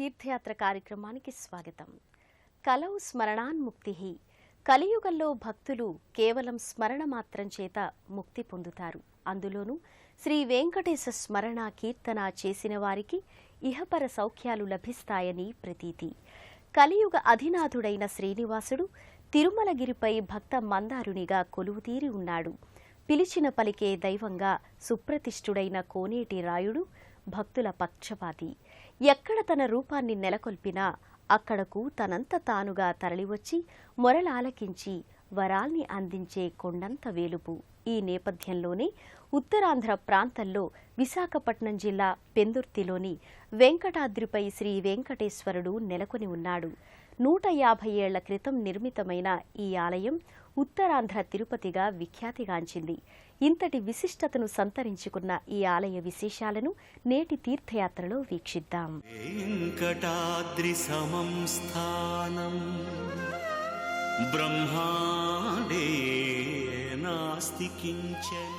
తీర్థయాత్ర కార్యక్రమానికి స్వాగతం. కలౌ స్మరణాన్ముక్తి. కలియుగంలో భక్తులు కేవలం స్మరణ మాత్రం చేత ముక్తి పొందుతారు. అందులోనూ శ్రీ వెంకటేశ స్మరణ కీర్తన చేసిన వారికి ఇహపర సౌఖ్యాలు లభిస్తాయని ప్రతీతి. కలియుగ అధినాథుడైన శ్రీనివాసుడు తిరుమలగిరిపై భక్త మందారునిగా కొలువుతీరి ఉన్నాడు. పిలిచిన పలికే దైవంగా సుప్రతిష్ఠుడైన కోనేటి రాయుడు భక్తుల పక్షపాతి. ఎక్కడ తన రూపాన్ని నెలకొల్పినా అక్కడకు తనంత తానుగా తరలివచ్చి మొరలాలకించి వరాల్ని అందించే కొండంత వేలుపు. ఈ నేపథ్యంలోనే ఉత్తరాంధ్ర ప్రాంతంలో విశాఖపట్నం జిల్లా పెందుర్తిలోని వెంకటాద్రిపై శ్రీ వెంకటేశ్వరుడు నెలకొని ఉన్నాడు. 150 ఏళ్ల క్రితం నిర్మితమైన ఈ ఆలయం ఉత్తరాంధ్ర తిరుపతిగా విఖ్యాతిగాంచింది. ఇంతటి విశిష్టతను సంతరించుకున్న ఈ ఆలయ విశేషాలను నేటి తీర్థయాత్రలో వీక్షిద్దాం. వెంకటాద్రి సమం స్థానం బ్రహ్మాండే నాస్తి కించన.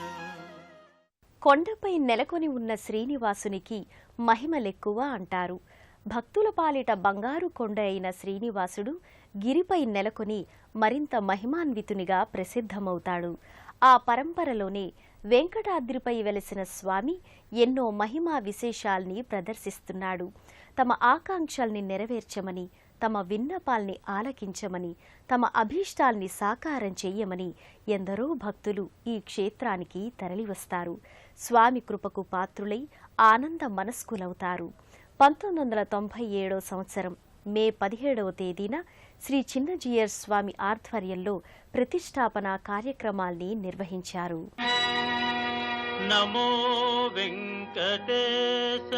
కొండపై నెలకొని ఉన్న శ్రీనివాసునికి మహిమలెక్కువ అంటారు. భక్తుల పాలిట బంగారు కొండ అయిన శ్రీనివాసుడు గిరిపై నెలకొని మరింత మహిమాన్వితునిగా ప్రసిద్ధమవుతాడు. ఆ పరంపరలోనే వెంకటాద్రిపై వెలసిన స్వామి ఎన్నో మహిమా విశేషాల్ని ప్రదర్శిస్తున్నాడు. తమ ఆకాంక్షల్ని నెరవేర్చమని, తమ విన్నపాల్ని ఆలకించమని, తమ అభీష్టాల్ని సాకారం చెయ్యమని ఎందరో భక్తులు ఈ క్షేత్రానికి తరలివస్తారు. స్వామి కృపకు పాత్రులై ఆనంద మనస్కులవుతారు. 1997 సంవత్సరం మే 17వ తేదీన శ్రీ చిన్నజీయర్ స్వామి ఆధ్వర్యంలో ప్రతిష్టాపన కార్యక్రమాల్ని నిర్వహించారు. నమో వెంకటేశ.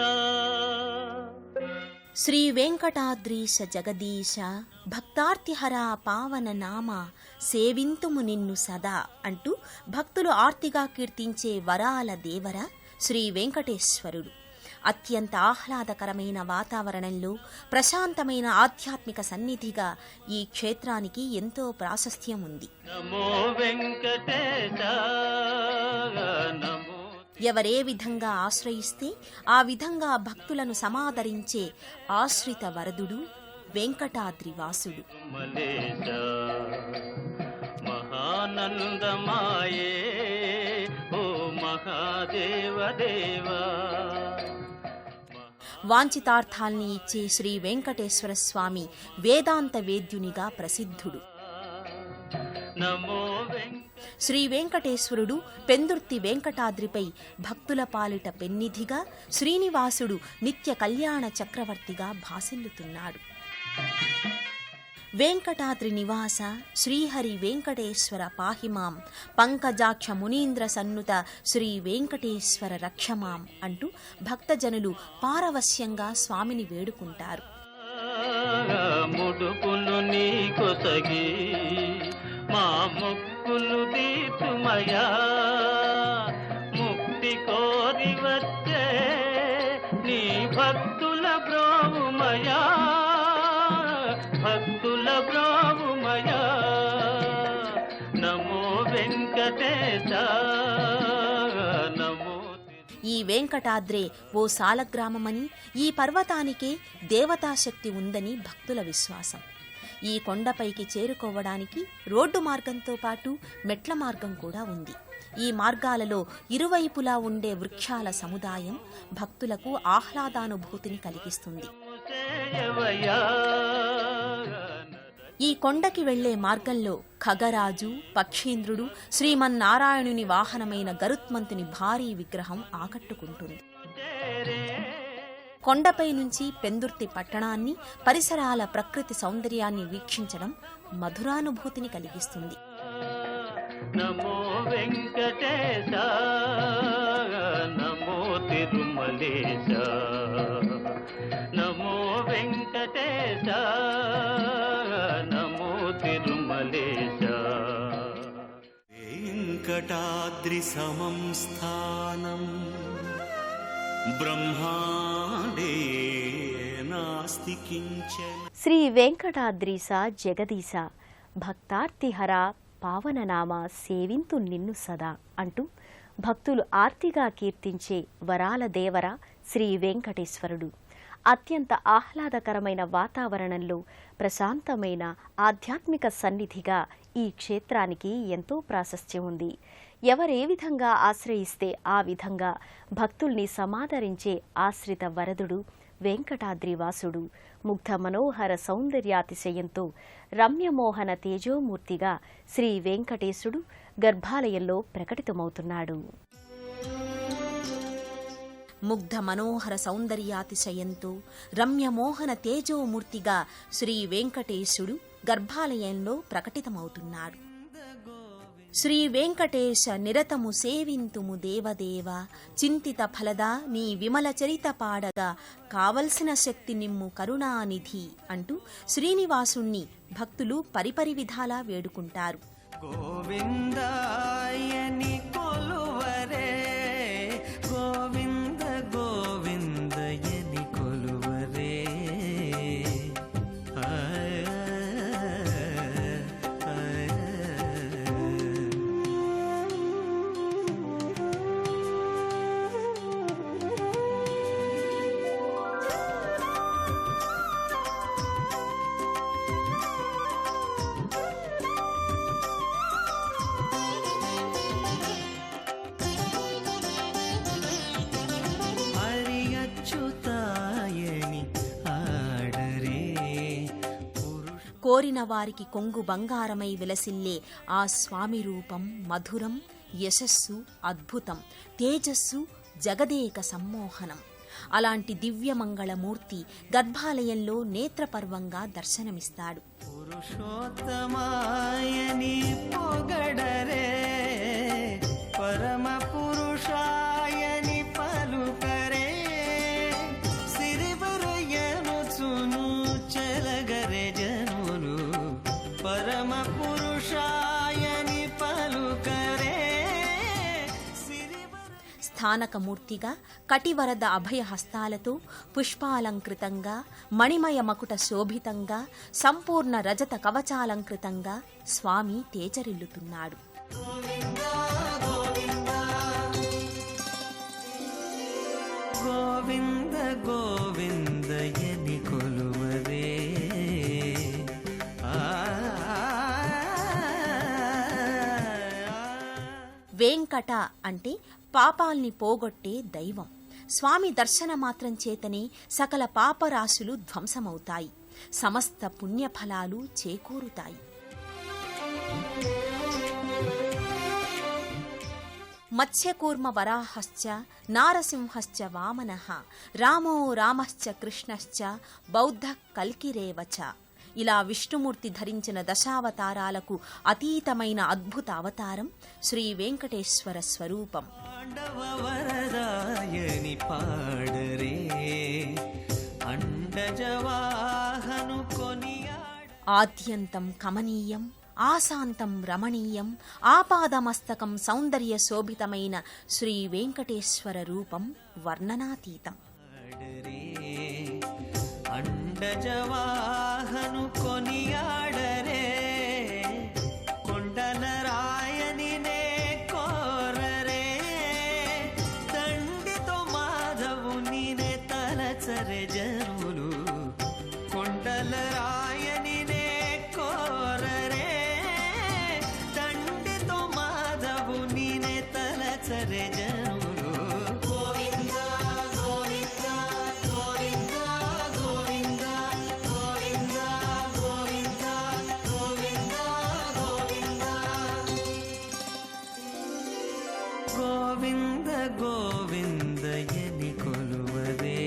శ్రీ వెంకటాద్రీశ జగదీశ భక్తార్తిహర పావన నామ సేవింతుము నిన్ను సదా అంటూ భక్తులు ఆర్తిగా కీర్తించే వరాల దేవర శ్రీ వెంకటేశ్వరుడు. అత్యంత ఆహ్లాదకరమైన వాతావరణంలో ప్రశాంతమైన ఆధ్యాత్మిక సన్నిధిగా ఈ క్షేత్రానికి ఎంతో ప్రాశస్త్యం ఉంది. ఎవరే విధంగా ఆశ్రయిస్తే ఆ విధంగా భక్తులను సమాదరించే ఆశ్రిత వరదుడు వెంకటాద్రి వాసుడు. మహానందమాయే ఓ మహాదేవదేవా. వాంఛితార్థాల్ని ఇచ్చే శ్రీ వెంకటేశ్వర స్వామి వేదాంత వేద్యునిగా ప్రసిద్ధుడు. శ్రీ వెంకటేశ్వరుడు పెందుర్తి వెంకటాద్రిపై భక్తుల పాలిట పెన్నిధిగా, శ్రీనివాసుడు నిత్య కళ్యాణ చక్రవర్తిగా భాసిల్లుతున్నాడు. వెంకటాద్రి నివాస శ్రీహరి వెంకటేశ్వర పాహిమాం పంకజాక్ష మునీంద్ర సన్నుత శ్రీ వెంకటేశ్వర రక్షమాం అంటూ భక్తజనులు పారవస్యంగా స్వామిని వేడుకుంటారు. ముడుపులు నీ కొసగి మా మొక్కులు దీతుమయా, ముక్తి కోరి వచ్చే నీ భక్తుల బ్రోవుమయా, భక్తుల బ్రోవుమయా. నమో వెంకటేశ నమో. ఈ వెంకటాద్రే ఓ సాలగ్రామమని, ఈ పర్వతానికే దేవతాశక్తి ఉందని భక్తుల విశ్వాసం. ఈ కొండపైకి చేరుకోవడానికి రోడ్డు మార్గంతో పాటు మెట్ల మార్గం కూడా ఉంది. ఈ మార్గాలలో ఇరువైపులా ఉండే వృక్షాల సముదాయం భక్తులకు ఆహ్లాదానుభూతిని కలిగిస్తుంది. ఈ కొండకి వెళ్లే మార్గంలో ఖగరాజు, పక్షీంద్రుడు, శ్రీమన్నారాయణుని వాహనమైన గరుత్మంతుని భారీ విగ్రహం ఆకట్టుకుంటుంది. కొండపై నుంచి పెందుర్తి పట్టణాన్ని, పరిసరాల ప్రకృతి సౌందర్యాన్ని వీక్షించడం మధురానుభూతిని కలిగిస్తుంది. నమో వెంకటేశ నమో తిరుమలేశ. నమో వెంకటేశ నమో తిరుమలేశ. వెంకటాద్రి సమం స్థానం బ్రహ్మాండే నాస్తి కించన. శ్రీ వెంకటాద్రీశ జగదీశ భక్తార్తిహర పావననామ సేవింతు నిన్ను సదా అంటూ భక్తులు ఆర్తిగా కీర్తించే వరాల దేవర శ్రీ వెంకటేశ్వరుడు. అత్యంత ఆహ్లాదకరమైన వాతావరణంలో ప్రశాంతమైన ఆధ్యాత్మిక సన్నిధిగా ఈ క్షేత్రానికి ఎంతో ప్రాశస్త్యం ఉంది. ఎవరే విధంగా ఆశ్రయిస్తే ఆ విధంగా భక్తుల్ని సమాదరించే ఆశ్రిత వరదుడు వెంకటాద్రివాసుడు ముగ్ధ మనోహర సౌందర్యాతిశయంతో రమ్యమోహన తేజోమూర్తిగా శ్రీ వెంకటేశుడు గర్భాలయంలో ప్రకటితమవుతున్నాడు. ముగ్ధ మనోహర సౌందర్యాతిశయంతో రమ్యమోహన తేజోమూర్తిగా శ్రీ వెంకటేశుడు గర్భాలయంలో ప్రకటితమవుతున్నాడు. శ్రీ వెంకటేశ నిరతము సేవింతుము దేవదేవ, చింతిత ఫలదా నీ విమల చరిత పాడగా, కావలసిన శక్తి నిమ్ము కరుణానిధి అంటూ శ్రీనివాసుణ్ణి భక్తులు పరిపరి విధాలా వేడుకుంటారు. గోవిందాయని కొలువరే, గోవింద గోవిందయని కొలువరే. కోరిన వారికి కొంగు బంగారమై విలసిల్లే ఆ స్వామి రూపం మధురం, యశస్సు అద్భుతం, తేజస్సు జగదేక సమ్మోహనం. అలాంటి దివ్యమంగళమూర్తి గర్భాలయంలో నేత్రపర్వంగా దర్శనమిస్తాడు. పురుషోత్తమాయని పొగడరే, పరమ పురుషాయని పలుకరే, సిరివరయను చును చెలగరే జనులు, పరమ పురుషాయని పలుకరే. స్థానకమూర్తిగా కటివరద అభయహస్తాలతో పుష్పాలంకృతంగా, మణిమయ మకుట శోభితంగా, సంపూర్ణ రజత కవచాలంకృతంగా స్వామి తేజరిల్లుతున్నాడు. గోవింద గోవిందయని కొలువరే. వెంకట అంటే పాపాల్ని పోగొట్టే దైవం. స్వామి దర్శన మాత్రం చేతనే సకల పాపరాశులు ధ్వంసమవుతాయి, సమస్త పుణ్యఫలాలు చేకూరుతాయి. మత్స్యకూర్మ వరాహశ్చ నారసింహశ్చ వామనః, రామో రామశ్చ కృష్ణశ్చ బౌద్ధ కల్కిరేవచ. ఇలా విష్ణుమూర్తి ధరించిన దశావతారాలకు అతీతమైన అద్భుత అవతారం శ్రీ వెంకటేశ్వర స్వరూపం. వరదాయని పాడరే, అండజవాహను కొనియాడ. ఆద్యంతం కమనీయం, ఆశాంతం రమణీయం, ఆపాదమస్తకం సౌందర్య శోభితమైన శ్రీ వెంకటేశ్వర రూపం వర్ణనాతీతం. అండజవాహను కొనియాడరే, కొండల రాయని నే కోరరే, తండ్రితో మాధవుని నే తలచరే జనులు, కొండల రాయని నే కోరరే, తండ్రితో మాధవుని నే తలచరే జనులు. గోవింద గోవిందయని కొలువరే.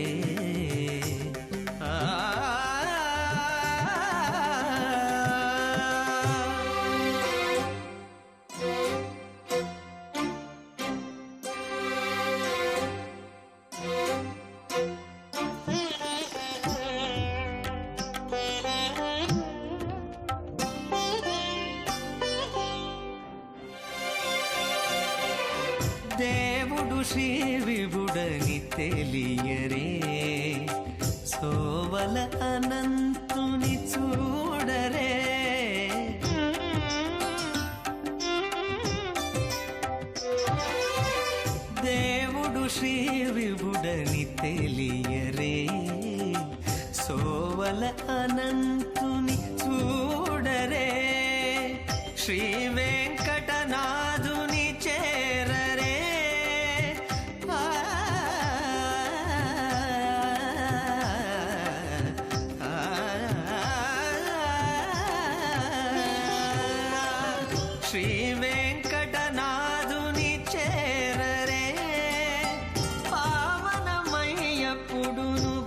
దేవుడు శ్రీ విభుడని తెలియరే, సోవల అనంతుని చూడరే, దేవుడు శ్రీ విభుడని తెలియరే సోవల అనంతుని చూడరే శ్రీ వెంకటనాథుని చేరరే ఆ, ఆ, శ్రీ వెంకటనాథుని చేరరే పావనమయ్యప్పుడును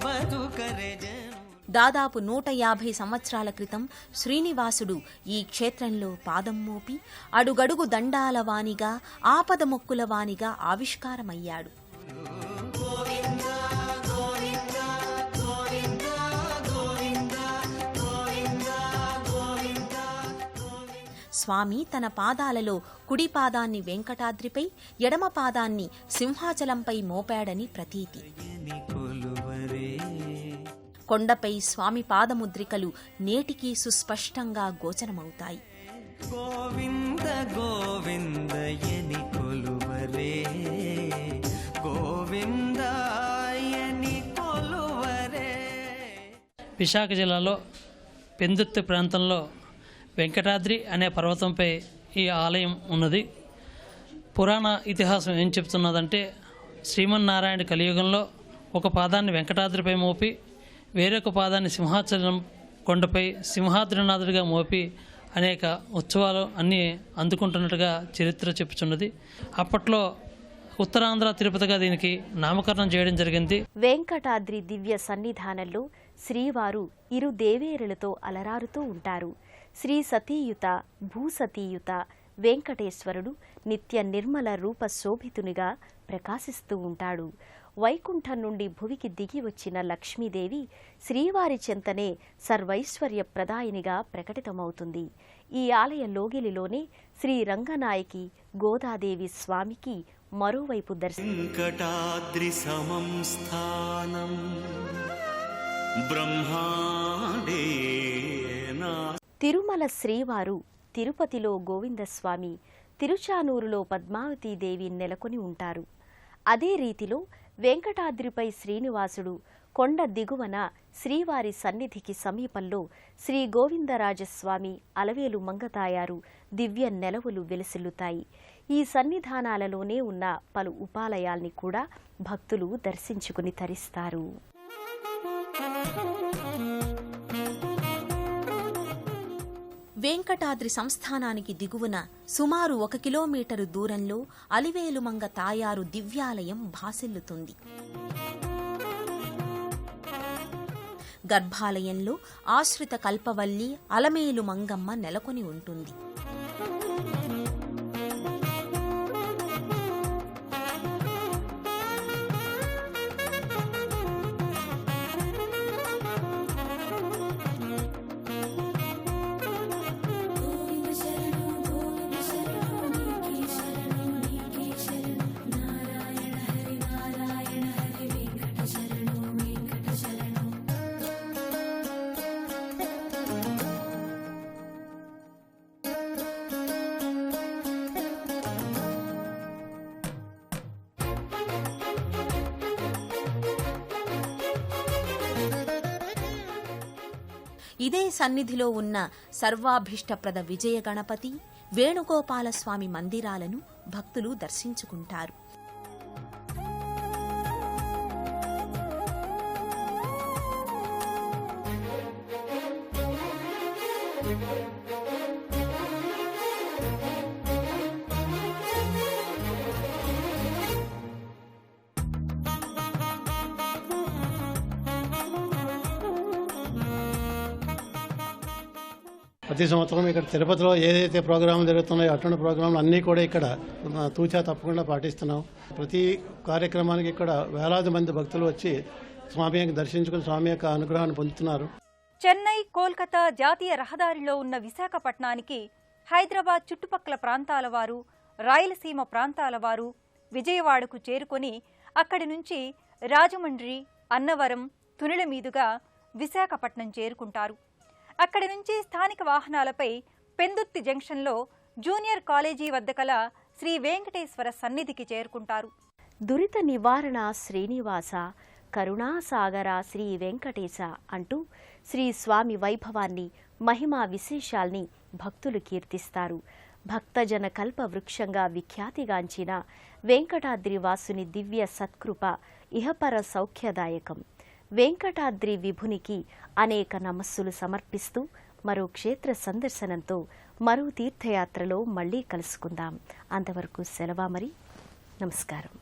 బతుకరే జను. దాదాపు 150 సంవత్సరాల క్రితం శ్రీనివాసుడు ఈ క్షేత్రంలో పాదం మోపి అడుగడుగు దండాల వానిగా ఆపద మొక్కుల వానిగా ఆవిష్కారమయ్యాడు. స్వామి తన పాదాలలో కుడి పాదాన్ని వెంకటాద్రిపై, ఎడమ పాదాన్ని సింహాచలంపై మోపాడని ప్రతీతి. కొండపై స్వామి పాదముద్రికలు నేటికీ సుస్పష్టంగా గోచరమవుతాయి. గోవింద గోవిందయని కొలువరే గోవిందాయని కొలువరే. విశాఖ జిల్లాలో పెందుర్తి ప్రాంతంలో వెంకటాద్రి అనే పర్వతంపై ఈ ఆలయం ఉన్నది. పురాణ ఇతిహాసం ఏం చెప్తున్నదంటే, శ్రీమన్నారాయణ కలియుగంలో ఒక పాదాన్ని వెంకటాద్రిపై మోపి వేరొక పాదాన్ని సింహాచలం కొండపై సింహాద్రినాథుడిగా మోపి అనేక ఉత్సవాలు అన్నీ అందుకుంటున్నట్టుగా చరిత్ర చెప్పుచున్నది. అప్పట్లో ఉత్తరాంధ్ర తిరుపతిగా దీనికి నామకరణం చేయడం జరిగింది. వెంకటాద్రి దివ్య సన్నిధానంలో శ్రీవారు ఇరు దేవేరులతో అలరారుతూ ఉంటారు. శ్రీ సతీయుత భూసతీయుత వెంకటేశ్వరుడు నిత్య నిర్మల రూప శోభితునిగా ప్రకాశిస్తూ ఉంటాడు. వైకుంఠం నుండి భువికి దిగి వచ్చిన లక్ష్మీదేవి శ్రీవారి చెంతనే సర్వైశ్వర్య ప్రదాయినిగా ప్రకటితమవుతుంది. ఈ ఆలయ లోగిలిలోనే శ్రీ రంగనాయకి గోదాదేవి స్వామికి మరోవైపు వెంకటాద్రి సమం స్థానం బ్రహ్మాండే నా. తిరుమల శ్రీవారు తిరుపతిలో గోవిందస్వామి, తిరుచానూరులో పద్మావతీదేవి నెలకొని ఉంటారు. అదే రీతిలో వెంకటాద్రిపై శ్రీనివాసుడు, కొండ దిగువన శ్రీవారి సన్నిధికి సమీపంలో శ్రీ గోవిందరాజస్వామి, అలవేలు మంగతాయారు దివ్య నెలవులు వెలసిల్లుతాయి. ఈ సన్నిధానాలలోనే ఉన్న పలు ఉపాలయాల్ని కూడా భక్తులు దర్శించుకుని తరిస్తారు. వెంకటాద్రి సంస్థానానికి దిగువన సుమారు 1 కిలోమీటరు దూరంలో అలివేలుమంగ తాయారు దివ్యాలయం భాసిల్లుతుంది. గర్భాలయంలో ఆశ్రిత కల్పవల్లి అలమేలు మంగమ్మ నెలకొని ఉంటుంది. ఇదే సన్నిధిలో ఉన్న సర్వాభీష్టప్రద విజయ గణపతి, వేణుగోపాలస్వామి మందిరాలను భక్తులు దర్శించుకుంటారు. ప్రతి సంవత్సరం ఇక్కడ తిరుపతిలో ఏదైతే ప్రోగ్రాంలు జరుగుతున్నాయో అటువంటి ప్రోగ్రాంలు అన్నీ కూడా ఇక్కడ తూచా తప్పకుండా పాటిస్తున్నాం. ప్రతి కార్యక్రమానికి ఇక్కడ వేలాది మంది భక్తులు వచ్చి స్వామి దర్శించుకుని స్వామి యొక్క అనుగ్రహాన్ని పొందుతున్నారు. చెన్నై, కోల్కతా జాతీయ రహదారిలో ఉన్న విశాఖపట్నానికి హైదరాబాద్ చుట్టుపక్కల ప్రాంతాల వారు, రాయలసీమ ప్రాంతాల వారు విజయవాడకు చేరుకొని అక్కడి నుంచి రాజమండ్రి, అన్నవరం, తునిల మీదుగా విశాఖపట్నం చేరుకుంటారు. అక్కడి నుంచి స్థానిక వాహనాలపై పెందుర్తి జంక్షన్లో జూనియర్ కాలేజీ వద్ద కల శ్రీ వెంకటేశ్వర సన్నిధికి చేరుకుంటారు. దురిత నివారణ శ్రీనివాస, కరుణాసాగర శ్రీ వెంకటేశ అంటూ శ్రీ స్వామి వైభవాన్ని, మహిమా విశేషాల్ని భక్తులు కీర్తిస్తారు. భక్తజన కల్ప వృక్షంగా విఖ్యాతిగాంచిన వెంకటాద్రి వాసుని దివ్య సత్కృప ఇహపర సౌఖ్యదాయకం. వెంకటాద్రి విభునికి అనేక నమస్సులు సమర్పిస్తూ మరో క్షేత్ర సందర్శనంతో మరో తీర్థయాత్రలో మళ్ళీ కలుసుకుందాం. అంతవరకు సెలవా మరి. నమస్కారం.